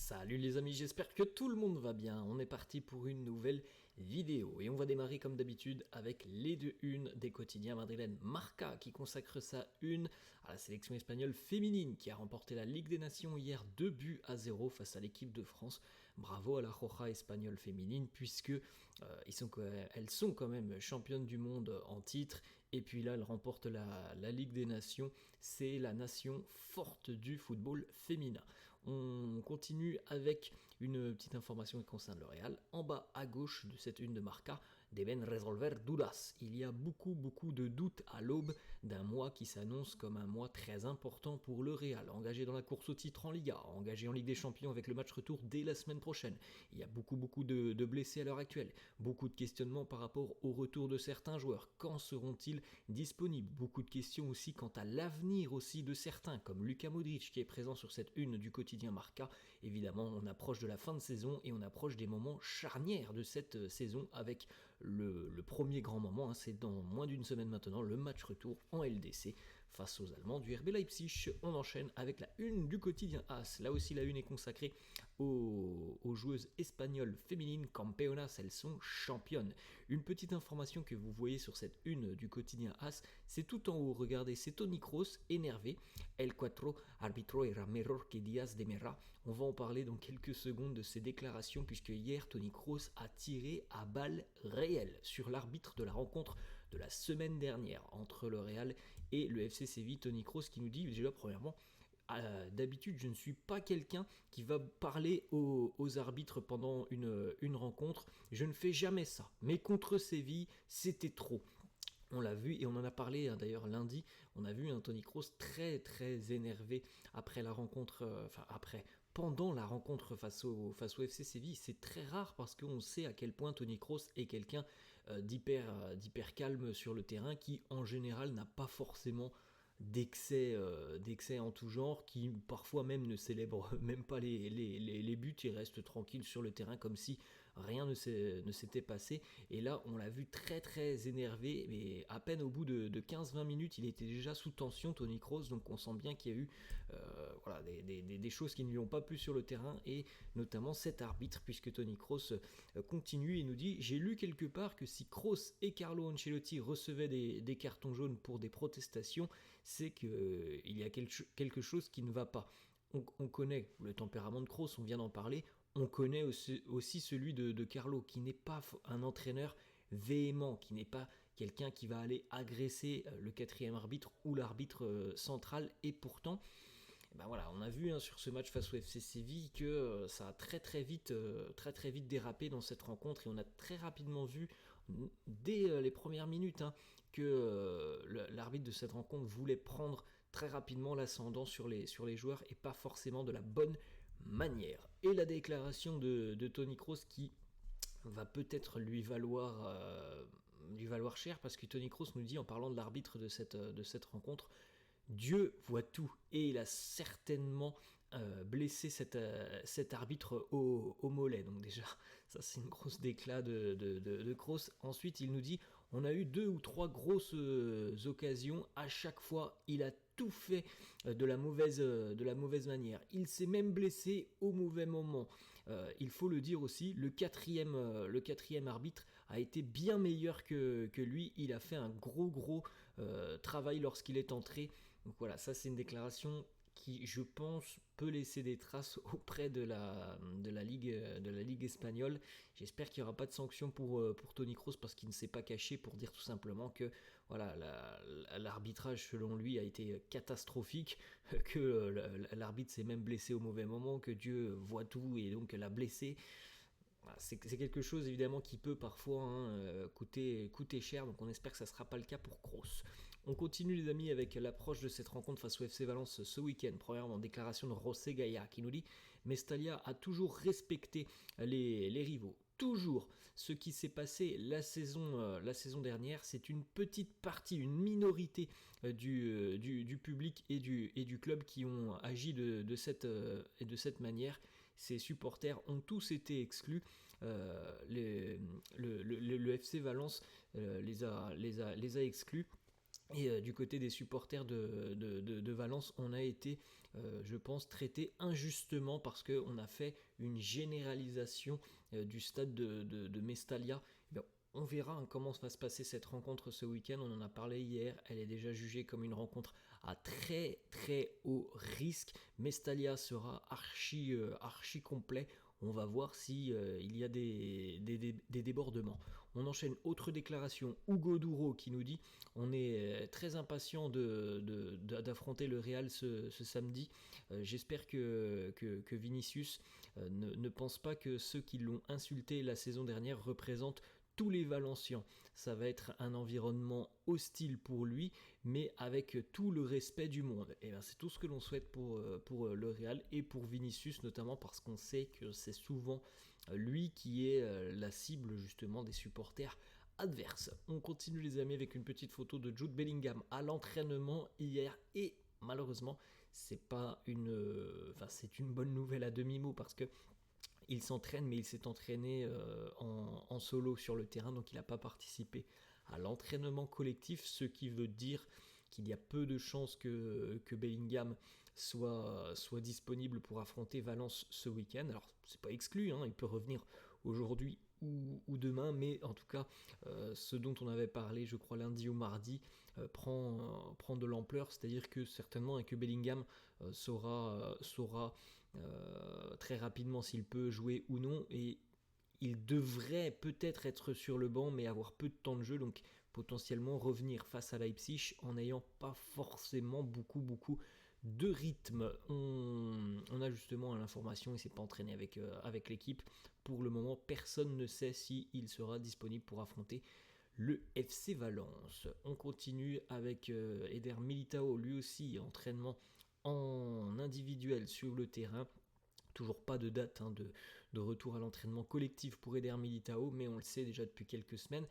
Salut les amis, j'espère que tout le monde va bien. On est parti pour une nouvelle vidéo et on va démarrer comme d'habitude avec les deux unes des quotidiens madrilènes. Marca qui consacre sa une à la sélection espagnole féminine qui a remporté la Ligue des Nations hier 2-0 face à l'équipe de France. Bravo à la Roja espagnole féminine puisque elles sont quand même championnes du monde en titre. Et puis là, elles remportent la Ligue des Nations. C'est la nation forte du football féminin. On continue avec une petite information qui concerne le Real. En bas à gauche de cette une de Marca, deben resolver dudas. Il y a beaucoup de doutes à l'aube d'un mois qui s'annonce comme un mois très important pour le Real. Engagé dans la course au titre en Liga, engagé en Ligue des Champions avec le match retour dès la semaine prochaine. Il y a beaucoup de blessés à l'heure actuelle. Beaucoup de questionnements par rapport au retour de certains joueurs. Quand seront-ils disponibles? Beaucoup de questions aussi quant à l'avenir aussi de certains, comme Luka Modric qui est présent sur cette une du quotidien Marca. Évidemment, on approche de la fin de saison et on approche des moments charnières de cette saison avec le premier grand moment, c'est dans moins d'une semaine maintenant, le match retour en LDC face aux Allemands du RB Leipzig. On enchaîne avec la une du quotidien AS. Là aussi, la une est consacrée aux joueuses espagnoles féminines campeonas, elles sont championnes. Une petite information que vous voyez sur cette une du quotidien AS, c'est tout en haut, regardez, c'est Toni Kroos énervé. El cuatro arbitro era mejor que Díaz de Mera. On va en parler dans quelques secondes de ces déclarations puisque hier Toni Kroos a tiré à balles réelles sur l'arbitre de la rencontre de la semaine dernière entre le Real et le FC Séville. Toni Kroos qui nous dit déjà premièrement, d'habitude je ne suis pas quelqu'un qui va parler aux arbitres pendant une rencontre, je ne fais jamais ça, mais contre Séville c'était trop. On l'a vu et on en a parlé d'ailleurs lundi, on a vu un Toni Kroos très énervé après la rencontre, pendant la rencontre face au FC Séville. C'est très rare parce qu'on sait à quel point Toni Kroos est quelqu'un d'hyper calme sur le terrain qui en général n'a pas forcément d'excès en tout genre, qui parfois même ne célèbre même pas les buts, il reste tranquille sur le terrain comme si rien ne s'était passé. Et là on l'a vu très énervé, mais à peine au bout de 15-20 minutes il était déjà sous tension Toni Kroos, donc on sent bien qu'il y a eu des choses qui ne lui ont pas plu sur le terrain, et notamment cet arbitre, puisque Toni Kroos continue et nous dit: j'ai lu quelque part que si Kroos et Carlo Ancelotti recevaient des cartons jaunes pour des protestations, c'est qu'il y a quelque chose qui ne va pas. On connaît le tempérament de Kroos, on vient d'en parler, on connaît aussi celui de Carlo, qui n'est pas un entraîneur véhément, qui n'est pas quelqu'un qui va aller agresser le quatrième arbitre ou l'arbitre central, et pourtant on a vu sur ce match face au FC Séville que ça a très vite dérapé dans cette rencontre, et on a très rapidement vu dès les premières minutes que l'arbitre de cette rencontre voulait prendre très rapidement l'ascendant sur les joueurs, et pas forcément de la bonne manière. Et la déclaration de Toni Kroos qui va peut-être lui valoir cher, parce que Toni Kroos nous dit, en parlant de l'arbitre de cette rencontre: Dieu voit tout, et il a certainement blessé cet arbitre au mollet. Donc déjà, ça c'est une grosse déclat de Kroos. Ensuite, il nous dit: on a eu 2 ou 3 grosses occasions, à chaque fois il a tout fait de la mauvaise manière. Il s'est même blessé au mauvais moment. Il faut le dire aussi, le quatrième arbitre a été bien meilleur que lui. Il a fait un gros travail lorsqu'il est entré. Donc voilà, ça c'est une déclaration qui, je pense, peut laisser des traces auprès de la Ligue espagnole. J'espère qu'il n'y aura pas de sanctions pour Toni Kroos, parce qu'il ne s'est pas caché pour dire tout simplement que l'arbitrage selon lui a été catastrophique, que l'arbitre s'est même blessé au mauvais moment, que Dieu voit tout et donc l'a blessé. C'est quelque chose évidemment qui peut parfois coûter cher, donc on espère que ça ne sera pas le cas pour Kroos. On continue les amis avec l'approche de cette rencontre face au FC Valence ce week-end. Premièrement, déclaration de José Gaya qui nous dit: Mestalla a toujours respecté les rivaux. Toujours. Ce qui s'est passé la saison dernière, c'est une petite partie, une minorité du public et du club qui ont agi de cette manière. Ces supporters ont tous été exclus. Le FC Valence les a exclus. Et du côté des supporters de Valence, on a été, je pense, traité injustement parce qu'on a fait une généralisation du stade de Mestalla. Eh bien, on verra hein, comment va se passer cette rencontre ce week-end. On en a parlé hier. Elle est déjà jugée comme une rencontre à très très haut risque. Mestalla sera archi complet. On va voir si il y a des débordements. On enchaîne, autre déclaration, Hugo Douro qui nous dit: on est très impatient d'affronter le Real ce samedi. J'espère que Vinicius ne pense pas que ceux qui l'ont insulté la saison dernière représentent tous les Valencians. Ça va être un environnement hostile pour lui, mais avec tout le respect du monde. Et bien, c'est tout ce que l'on souhaite pour le Real et pour Vinicius, notamment parce qu'on sait que c'est souvent lui qui est la cible justement des supporters adverses. On continue les amis avec une petite photo de Jude Bellingham à l'entraînement hier, et malheureusement c'est pas c'est une bonne nouvelle à demi-mot parce que il s'entraîne, mais il s'est entraîné en solo sur le terrain, donc il n'a pas participé à l'entraînement collectif, ce qui veut dire qu'il y a peu de chances que Bellingham soit disponible pour affronter Valence ce week-end. Alors c'est pas exclu, hein, il peut revenir aujourd'hui ou demain, mais en tout cas ce dont on avait parlé je crois lundi ou mardi prend de l'ampleur, c'est-à-dire que certainement que Bellingham saura très rapidement s'il peut jouer ou non, et il devrait peut-être être sur le banc mais avoir peu de temps de jeu, donc potentiellement revenir face à Leipzig en n'ayant pas forcément beaucoup de rythme. On a justement l'information, il ne s'est pas entraîné avec l'équipe. Pour le moment, personne ne sait s'il sera disponible pour affronter le FC Valence. On continue avec Eder Militao, lui aussi entraînement en individuel sur le terrain. Toujours pas de date de retour à l'entraînement collectif pour Eder Militao, mais on le sait déjà depuis quelques semaines.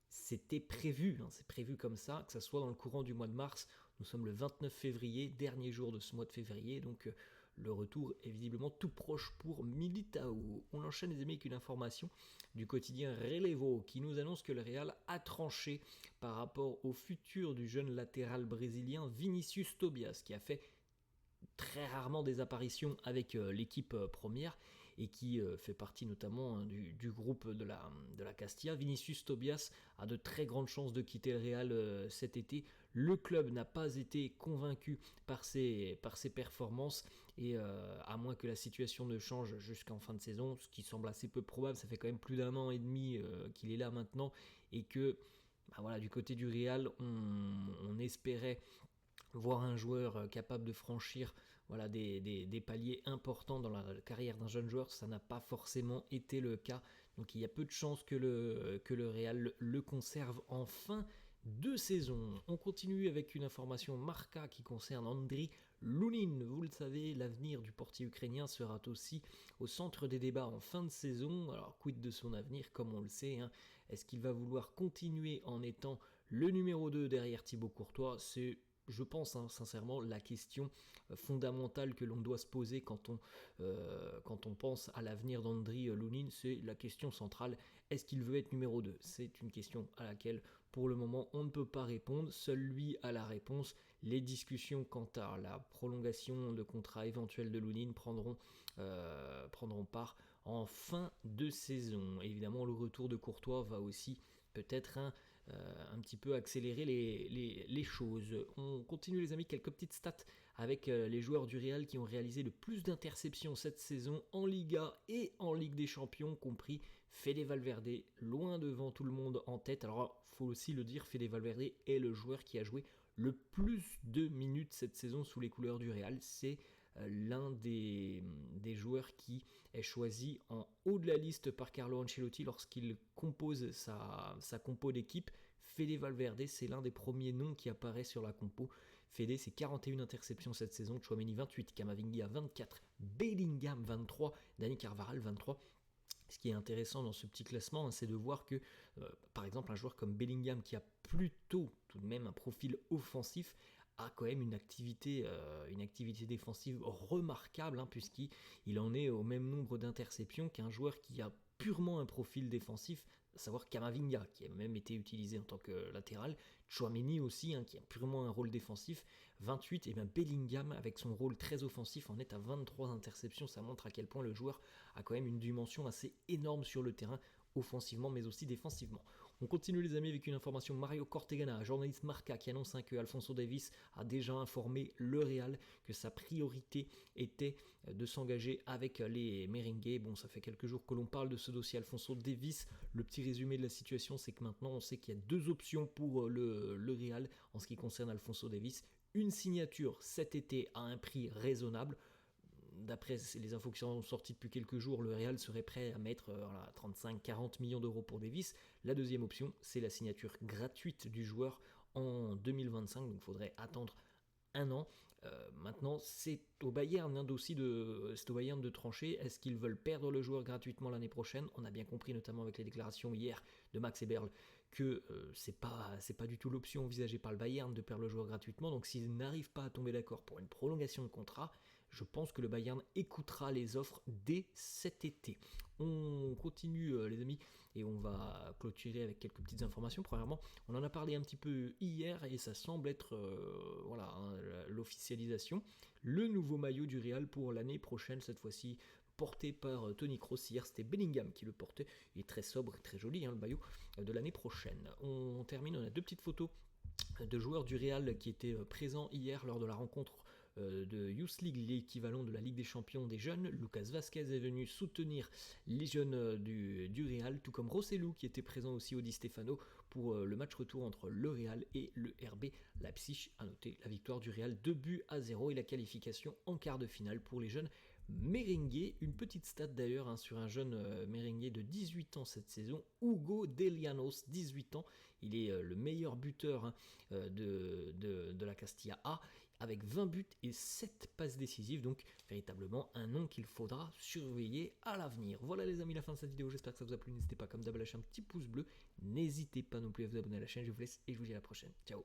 C'était prévu, c'est prévu comme ça, que ça soit dans le courant du mois de mars. Nous sommes le 29 février, dernier jour de ce mois de février, donc le retour est visiblement tout proche pour Militao. On enchaîne les amis avec une information du quotidien Relevo qui nous annonce que le Real a tranché par rapport au futur du jeune latéral brésilien Vinicius Tobias, qui a fait très rarement des apparitions avec l'équipe première et qui fait partie notamment du groupe de la Castilla. Vinicius Tobias a de très grandes chances de quitter le Real cet été. Le club n'a pas été convaincu par ses performances et à moins que la situation ne change jusqu'en fin de saison, ce qui semble assez peu probable, ça fait quand même plus d'un an et demi qu'il est là maintenant, et que du côté du Real, on espérait voir un joueur capable de franchir des paliers importants dans la carrière d'un jeune joueur. Ça n'a pas forcément été le cas, donc il y a peu de chances que le Real le conserve en fin de saison. On continue avec une information Marca qui concerne Andriy Lunin. Vous le savez, l'avenir du portier ukrainien sera aussi au centre des débats en fin de saison. Alors quid de son avenir, comme on le sait, hein. Est-ce qu'il va vouloir continuer en étant le numéro 2 derrière Thibaut Courtois? C'est, je pense sincèrement, la question fondamentale que l'on doit se poser quand on pense à l'avenir d'Andriy Lunin. C'est la question centrale: est-ce qu'il veut être numéro 2? C'est une question à laquelle pour le moment on ne peut pas répondre, seul lui a la réponse. Les discussions quant à la prolongation de contrat éventuel de Lunin prendront part en fin de saison. Évidemment, le retour de Courtois va aussi peut-être un petit peu accélérer les choses. On continue les amis, quelques petites stats avec les joueurs du Real qui ont réalisé le plus d'interceptions cette saison en Liga et en Ligue des Champions compris. Fede Valverde loin devant tout le monde en tête. Alors faut aussi le dire, Fede Valverde est le joueur qui a joué le plus de minutes cette saison sous les couleurs du Real. C'est l'un des joueurs qui est choisi en haut de la liste par Carlo Ancelotti lorsqu'il compose sa compo d'équipe. Fede Valverde, c'est l'un des premiers noms qui apparaît sur la compo. Fede, c'est 41 interceptions cette saison, Tchouaméni 28, Camavinga 24, Bellingham 23, Dani Carvajal 23. Ce qui est intéressant dans ce petit classement, c'est de voir que, par exemple, un joueur comme Bellingham, qui a plutôt tout de même un profil offensif, a quand même une activité défensive remarquable, puisqu'il en est au même nombre d'interceptions qu'un joueur qui a purement un profil défensif, à savoir Camavinga, qui a même été utilisé en tant que latéral, Tchouaméni aussi, qui a purement un rôle défensif, 28, et bien Bellingham, avec son rôle très offensif, en est à 23 interceptions. Ça montre à quel point le joueur a quand même une dimension assez énorme sur le terrain, offensivement mais aussi défensivement. On continue les amis avec une information. Mario Cortegana, journaliste Marca, qui annonce que Alphonso Davies a déjà informé le Real que sa priorité était de s'engager avec les Merengues. Bon, ça fait quelques jours que l'on parle de ce dossier Alphonso Davies. Le petit résumé de la situation, c'est que maintenant on sait qu'il y a deux options pour le Real en ce qui concerne Alphonso Davies. Une signature cet été à un prix raisonnable. D'après les infos qui sont sorties depuis quelques jours, le Real serait prêt à mettre 35-40 millions d'euros pour Davies. La deuxième option, c'est la signature gratuite du joueur en 2025, donc il faudrait attendre un an. Maintenant, c'est au Bayern de trancher. Est-ce qu'ils veulent perdre le joueur gratuitement l'année prochaine? On a bien compris, notamment avec les déclarations hier de Max Eberl, que c'est pas du tout l'option envisagée par le Bayern de perdre le joueur gratuitement. Donc s'ils n'arrivent pas à tomber d'accord pour une prolongation de contrat, je pense que le Bayern écoutera les offres dès cet été. On continue les amis et on va clôturer avec quelques petites informations. Premièrement, on en a parlé un petit peu hier et ça semble être l'officialisation. Le nouveau maillot du Real pour l'année prochaine, cette fois-ci porté par Toni Kroos. Hier c'était Bellingham qui le portait. Il est très sobre, très joli le maillot de l'année prochaine. On termine, on a deux petites photos de joueurs du Real qui étaient présents hier lors de la rencontre de Youth League, l'équivalent de la Ligue des Champions des jeunes. Lucas Vazquez est venu soutenir les jeunes du Real, tout comme Rossellou qui était présent aussi au Di Stefano pour le match retour entre le Real et le RB Leipzig. À noter la victoire du Real 2-0 et la qualification en quart de finale pour les jeunes merengue. Une petite stat d'ailleurs sur un jeune merengue de 18 ans cette saison, Hugo Delianos, 18 ans. Il est le meilleur buteur de la Castilla A, avec 20 buts et 7 passes décisives, donc véritablement un nom qu'il faudra surveiller à l'avenir. Voilà les amis, la fin de cette vidéo, j'espère que ça vous a plu. N'hésitez pas comme d'hab à lâcher un petit pouce bleu, n'hésitez pas non plus à vous abonner à la chaîne. Je vous laisse et je vous dis à la prochaine. Ciao.